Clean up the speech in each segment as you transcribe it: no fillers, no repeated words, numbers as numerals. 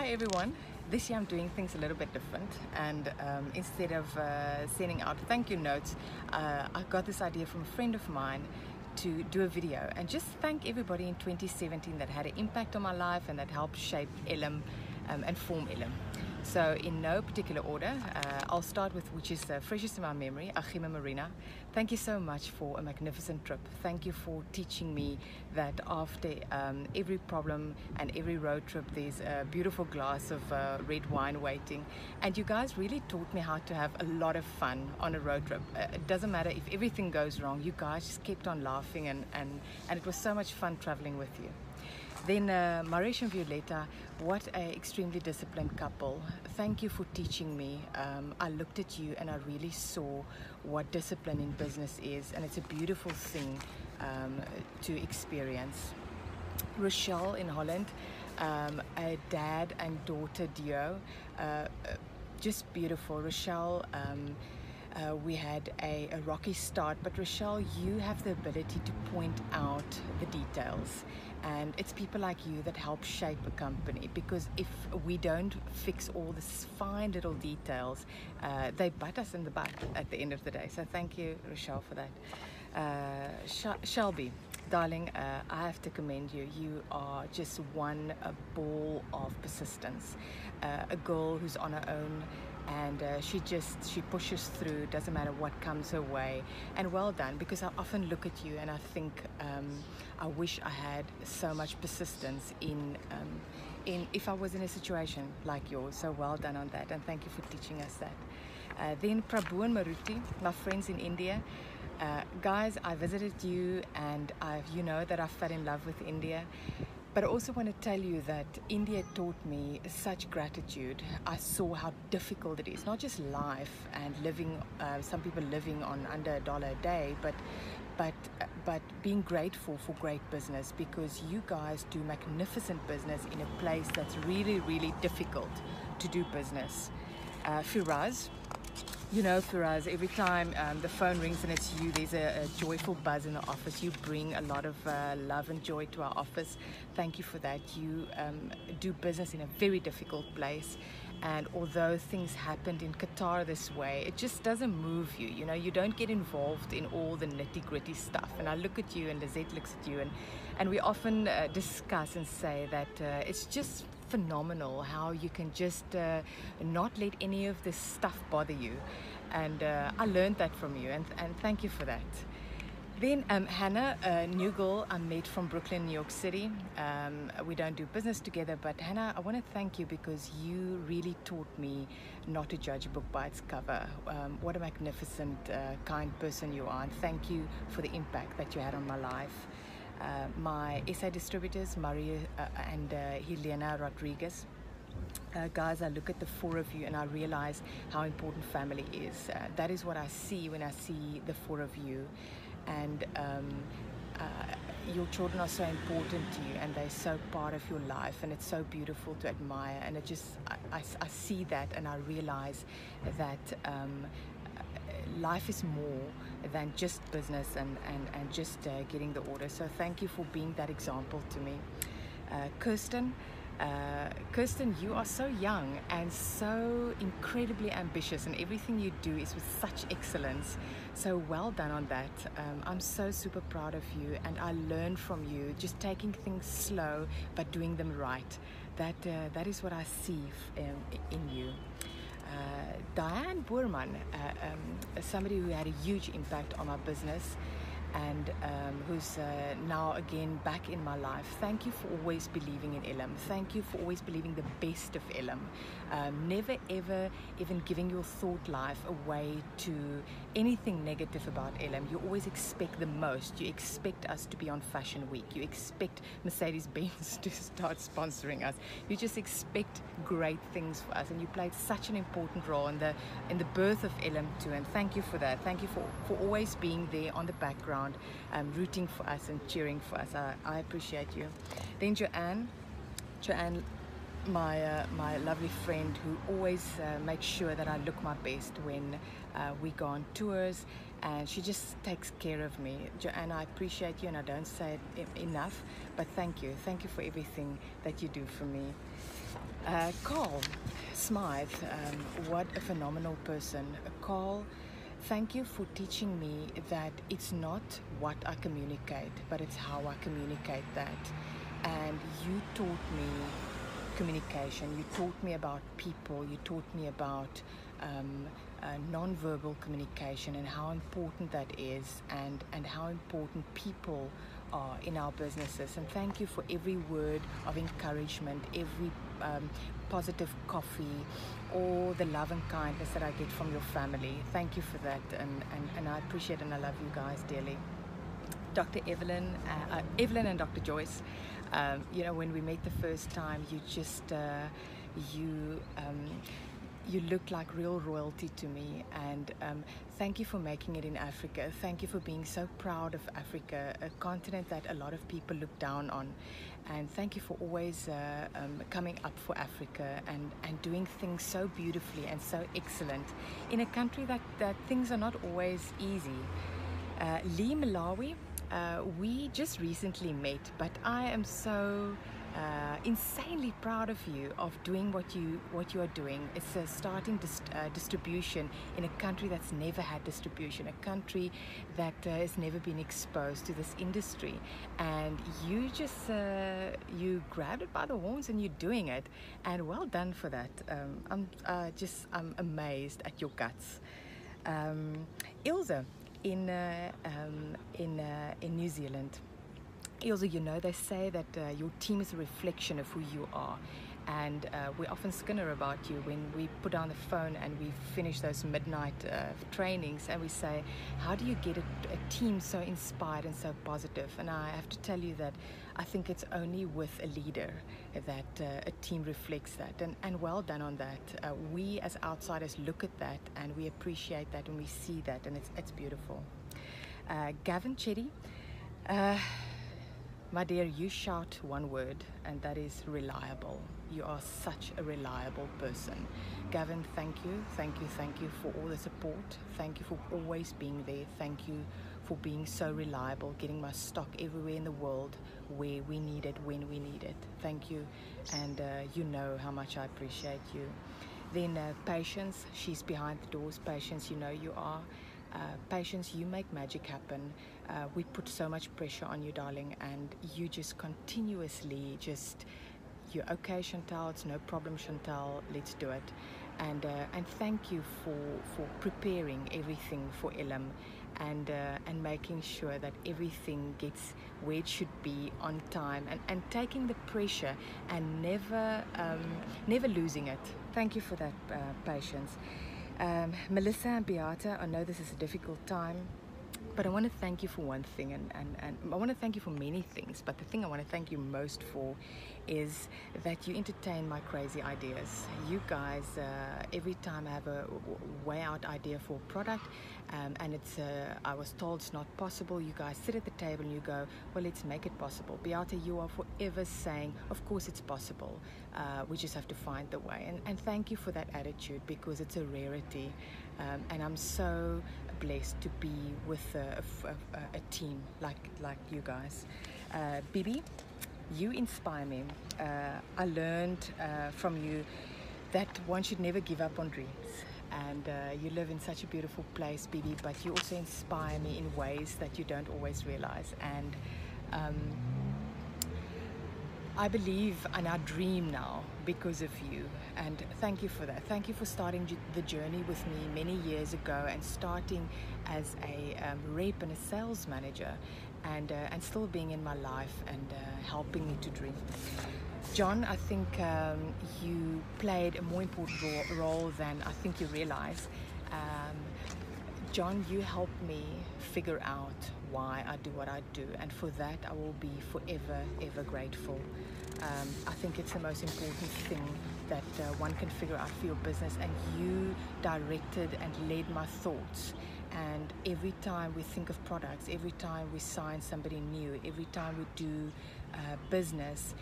Hi everyone. This year I'm doing things a little bit different, and instead of sending out thank you notes, I got this idea from a friend of mine to do a video and just thank everybody in 2017 that had an impact on my life and that helped shape Elim and form Elim. So in no particular order, I'll start with which is freshest in my memory, Agima Marina. Thank you so much for a magnificent trip. Thank you for teaching me that after every problem and every road trip, there's a beautiful glass of red wine waiting. And you guys really taught me how to have a lot of fun on a road trip. It doesn't matter if everything goes wrong, you guys just kept on laughing and it was so much fun traveling with you. Then Maresh and Violetta, what an extremely disciplined couple. Thank you for teaching me. I looked at you and I really saw what discipline in business is, and it's a beautiful thing to experience. Rochelle in Holland, a dad and daughter duo, just beautiful. Rochelle, we had a rocky start, but Rochelle, you have the ability to point out the details, and it's people like you that help shape a company, because if we don't fix all the fine little details, they bite us in the butt at the end of the day. So thank you, Rochelle, for that. Shelby, darling, I have to commend you. You are just one ball of persistence, a girl who's on her own, and she pushes through, doesn't matter what comes her way. And well done, because I often look at you and I think I wish I had so much persistence in if I was in a situation like yours. So well done on that, and thank you for teaching us that. Then Prabhu and Maruti, my friends in India. Guys, I visited you, and you know that I fell in love with India. But I also want to tell you that India taught me such gratitude. I saw how difficult it is, not just life and living, some people living on under $1 a day, but being grateful for great business, because you guys do magnificent business in a place that's really, really difficult to do business. Firaz. You know, Firaz, every time the phone rings and it's you, there's a joyful buzz in the office. You bring a lot of love and joy to our office. Thank you for that. You do business in a very difficult place. And although things happened in Qatar this way, it just doesn't move you. You know, you don't get involved in all the nitty-gritty stuff. And I look at you, and Lizette looks at you, and we often discuss and say that it's just phenomenal how you can just not let any of this stuff bother you. And I learned that from you, and thank you for that. Then Hannah, a new girl I met from Brooklyn, New York City. We don't do business together, but Hannah, I want to thank you, because you really taught me not to judge a book by its cover. What a magnificent, kind person you are, and thank you for the impact that you had on my life. My SA distributors, Maria and Helena Rodriguez. Guys, I look at the four of you and I realize how important family is. That is what I see when I see the four of you. And your children are so important to you, and they're so part of your life, and it's so beautiful to admire. And it just, I see that, and I realize that life is more than just business and just getting the order. So thank you for being that example to me. Kirsten, you are so young and so incredibly ambitious, and everything you do is with such excellence. So well done on that. I'm so super proud of you, and I learn from you, just taking things slow but doing them right. That is what I see in you. Diane Boerman, somebody who had a huge impact on my business, and who's now again back in my life. Thank you for always believing in Elim. Thank you for always believing the best of Elim. Never ever even giving your thought life away to anything negative about Elim. You always expect the most. You expect us to be on Fashion Week. You expect Mercedes-Benz to start sponsoring us. You just expect great things for us, and you played such an important role in the birth of Elim too, and thank you for that. Thank you for always being there on the background, rooting for us and cheering for us. I appreciate you. Then Joanne, my lovely friend, who always makes sure that I look my best when we go on tours, and she just takes care of me. Joanne, I appreciate you, and I don't say it enough, but thank you for everything that you do for me. Carl Smythe, what a phenomenal person. Carl, thank you for teaching me that it's not what I communicate, but it's how I communicate that. And you taught me communication, you taught me about people, you taught me about non-verbal communication and how important that is, and how important people are in our businesses. And thank you for every word of encouragement, every positive coffee, all the love and kindness that I get from your family. Thank you for that, and I appreciate and I love you guys dearly. Dr. Evelyn and Dr. Joyce, you know, when we met the first time, you just you look like real royalty to me, and thank you for making it in Africa. Thank you for being so proud of Africa, a continent that a lot of people look down on, and thank you for always coming up for Africa and doing things so beautifully and so excellent in a country that things are not always easy. Lee Malawi, we just recently met, but I am so insanely proud of you of doing what you are doing. It's starting distribution in a country that's never had distribution, a country that has never been exposed to this industry, and you just you grabbed it by the horns and you're doing it, and well done for that. I'm amazed at your guts. Ilse in New Zealand. Also, you know, they say that your team is a reflection of who you are, and we often skinner about you when we put down the phone and we finish those midnight trainings, and we say, how do you get a team so inspired and so positive? And I have to tell you that I think it's only with a leader that a team reflects that, and well done on that. We as outsiders look at that and we appreciate that and we see that, and it's beautiful. Gavin Chetty, my dear, you shout one word, and that is reliable. You are such a reliable person. Gavin, thank you for all the support. Thank you for always being there. Thank you for being so reliable, getting my stock everywhere in the world where we need it, when we need it. Thank you, and you know how much I appreciate you. Then Patience, she's behind the doors. Patience, you know you are. Patience, you make magic happen. We put so much pressure on you, darling, and you just continuously you're okay, Chantal, it's no problem, Chantal, let's do it. And thank you for preparing everything for Elam, and making sure that everything gets where it should be on time, and taking the pressure and never losing it. Thank you for that, Patience. Melissa and Beata, I know this is a difficult time, but I want to thank you for one thing, and I want to thank you for many things, but the thing I want to thank you most for is that you entertain my crazy ideas. You guys, every time I have a way out idea for a product, and I was told it's not possible, you guys sit at the table and you go, well, let's make it possible. Beata, you are forever saying, of course it's possible, we just have to find the way, and thank you for that attitude, because it's a rarity, and I'm so blessed to be with a team like you guys. Bibi, you inspire me. I learned from you that one should never give up on dreams, and you live in such a beautiful place, Bibi, but you also inspire me in ways that you don't always realize, and I believe and I dream now because of you, and thank you for that. Thank you for starting the journey with me many years ago, and starting as a rep and a sales manager, and still being in my life and helping me to dream. John, I think you played a more important role than I think you realize. John, you helped me figure out why I do what I do, and for that I will be forever, ever grateful. I think it's the most important thing that one can figure out for your business, and you directed and led my thoughts, And every time we think of products, every time we sign somebody new, every time we do business,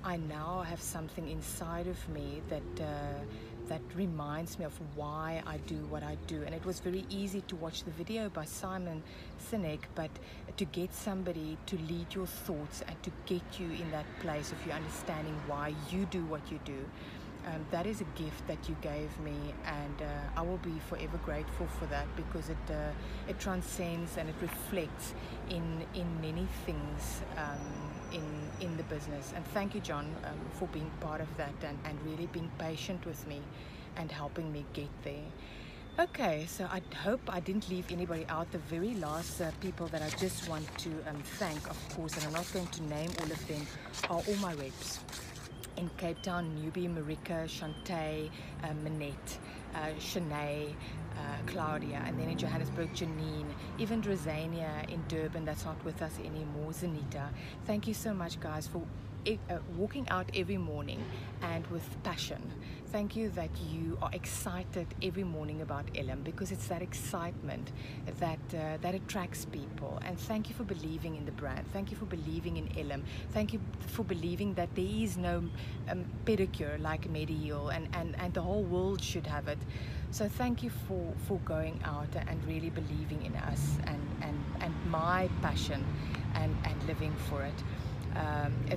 I now have something inside of me that reminds me of why I do what I do. And it was very easy to watch the video by Simon Sinek, but to get somebody to lead your thoughts and to get you in that place of you understanding why you do what you do, that is a gift that you gave me, and I will be forever grateful for that, because it transcends and it reflects in many things in the business. And thank you, John, for being part of that and really being patient with me and helping me get there. Okay, so I hope I didn't leave anybody out. The very last people that I just want to thank, of course, and I'm not going to name all of them, are all my reps. In Cape Town, Newbie, Marika, Shantae, Manette, Shanae, Claudia, and then in Johannesburg, Janine, even Drazania in Durban, that's not with us anymore, Zanita. Thank you so much, guys, for walking out every morning and with passion. Thank you that you are excited every morning about Elim, because it's that excitement that attracts people. And thank you for believing in the brand. Thank you for believing in Elim. Thank you for believing that there is no pedicure like Mediheal, and the whole world should have it. So thank you for going out and really believing in us and my passion and living for it.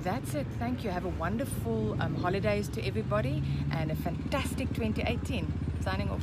That's it. Thank you. Have a wonderful holidays to everybody, and a fantastic 2018. Signing off.